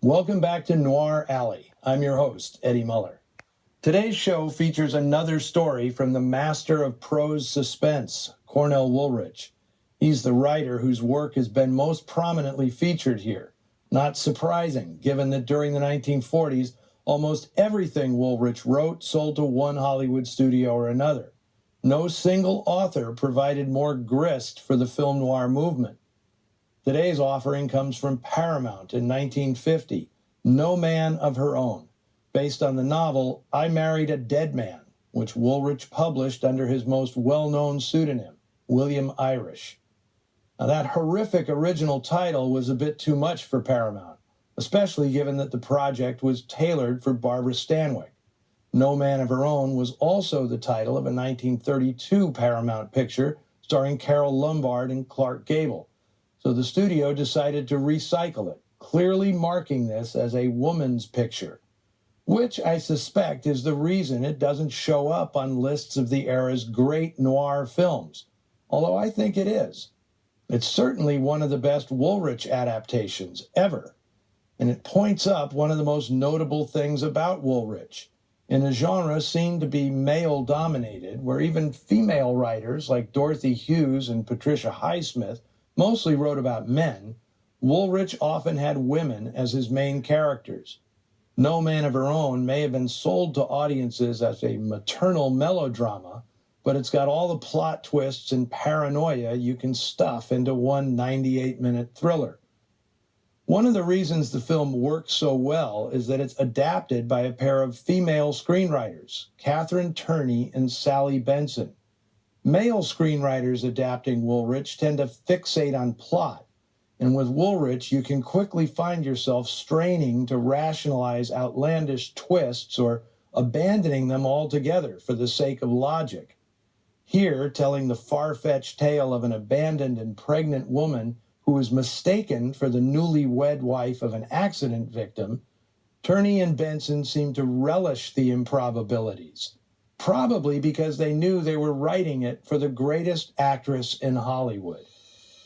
Welcome back to Noir Alley. I'm your host, Eddie Muller. Today's show features another story from the master of prose suspense, Cornell Woolrich. He's the writer whose work has been most prominently featured here. Not surprising, given that during the 1940s, almost everything Woolrich wrote sold to one Hollywood studio or another. No single author provided more grist for the film noir movement. Today's offering comes from Paramount in 1950, No Man of Her Own, based on the novel I Married a Dead Man, which Woolrich published under his most well-known pseudonym, William Irish. Now, that horrific original title was a bit too much for Paramount, especially given that the project was tailored for Barbara Stanwyck. No Man of Her Own was also the title of a 1932 Paramount picture starring Carole Lombard and Clark Gable. So the studio decided to recycle it, clearly marking this as a woman's picture, which I suspect is the reason it doesn't show up on lists of the era's great noir films, although I think it is. It's certainly one of the best Woolrich adaptations ever, and it points up one of the most notable things about Woolrich. In a genre seen to be male-dominated, where even female writers like Dorothy Hughes and Patricia Highsmith mostly wrote about men, Woolrich often had women as his main characters. No Man of Her Own may have been sold to audiences as a maternal melodrama, but it's got all the plot twists and paranoia you can stuff into one 98-minute thriller. One of the reasons the film works so well is that it's adapted by a pair of female screenwriters, Catherine Turney and Sally Benson. Male screenwriters adapting Woolrich tend to fixate on plot, and with Woolrich you can quickly find yourself straining to rationalize outlandish twists or abandoning them altogether for the sake of logic. Here, telling the far-fetched tale of an abandoned and pregnant woman who is mistaken for the newlywed wife of an accident victim, Turney and Benson seem to relish the improbabilities, probably because they knew they were writing it for the greatest actress in Hollywood.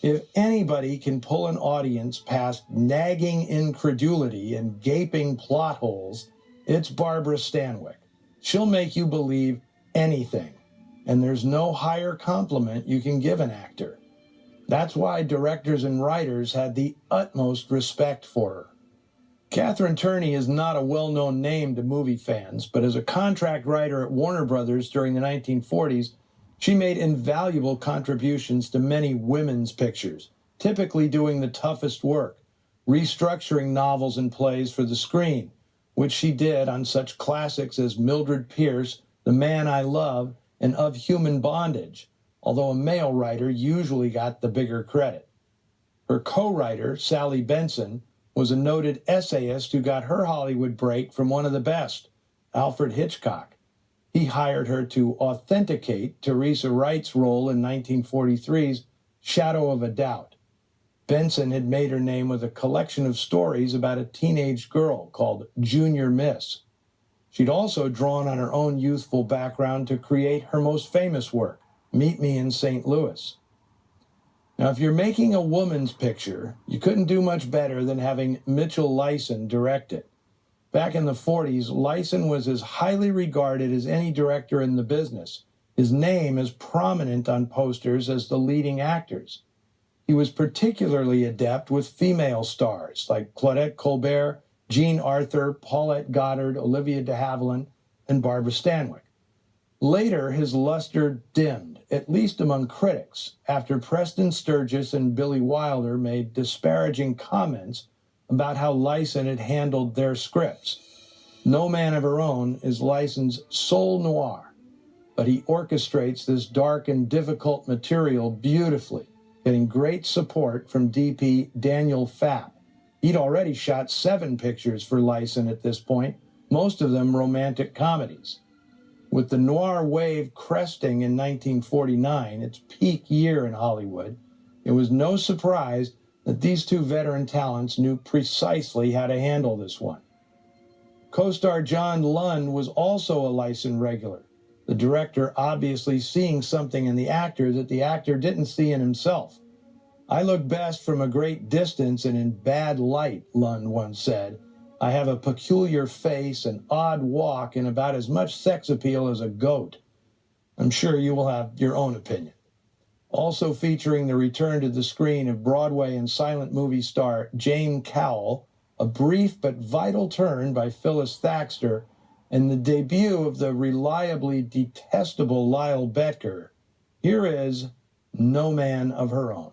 If anybody can pull an audience past nagging incredulity and gaping plot holes, it's Barbara Stanwyck. She'll make you believe anything, and there's no higher compliment you can give an actor. That's why directors and writers had the utmost respect for her. Catherine Turney is not a well-known name to movie fans, but as a contract writer at Warner Brothers during the 1940s, she made invaluable contributions to many women's pictures, typically doing the toughest work, restructuring novels and plays for the screen, which she did on such classics as Mildred Pierce, The Man I Love, and Of Human Bondage, although a male writer usually got the bigger credit. Her co-writer, Sally Benson, was a noted essayist who got her Hollywood break from one of the best, Alfred Hitchcock. He hired her to authenticate Teresa Wright's role in 1943's Shadow of a Doubt. Benson had made her name with a collection of stories about a teenage girl called Junior Miss. She'd also drawn on her own youthful background to create her most famous work, Meet Me in St. Louis. Now, if you're making a woman's picture, you couldn't do much better than having Mitchell Leisen direct it. Back in the 40s, Leisen was as highly regarded as any director in the business, his name as prominent on posters as the leading actors. He was particularly adept with female stars like Claudette Colbert, Jean Arthur, Paulette Goddard, Olivia de Havilland, and Barbara Stanwyck. Later, his luster dimmed, at least among critics, after Preston Sturges and Billy Wilder made disparaging comments about how Leisen had handled their scripts. No Man of Her Own is Leisen's sole noir, but he orchestrates this dark and difficult material beautifully, getting great support from DP Daniel Fapp. He'd already shot 7 pictures for Leisen at this point, most of them romantic comedies. With the noir wave cresting in 1949, its peak year in Hollywood, it was no surprise that these two veteran talents knew precisely how to handle this one. Co-star John Lund was also a Leisen regular, the director obviously seeing something in the actor that the actor didn't see in himself. "I look best from a great distance and in bad light," Lund once said, I have a peculiar face, an odd walk, and about as much sex appeal as a goat. I'm sure you will have your own opinion. Also featuring the return to the screen of Broadway and silent movie star Jane Cowell, a brief but vital turn by Phyllis Thaxter, and the debut of the reliably detestable Lyle Betker. Here is No Man of Her Own.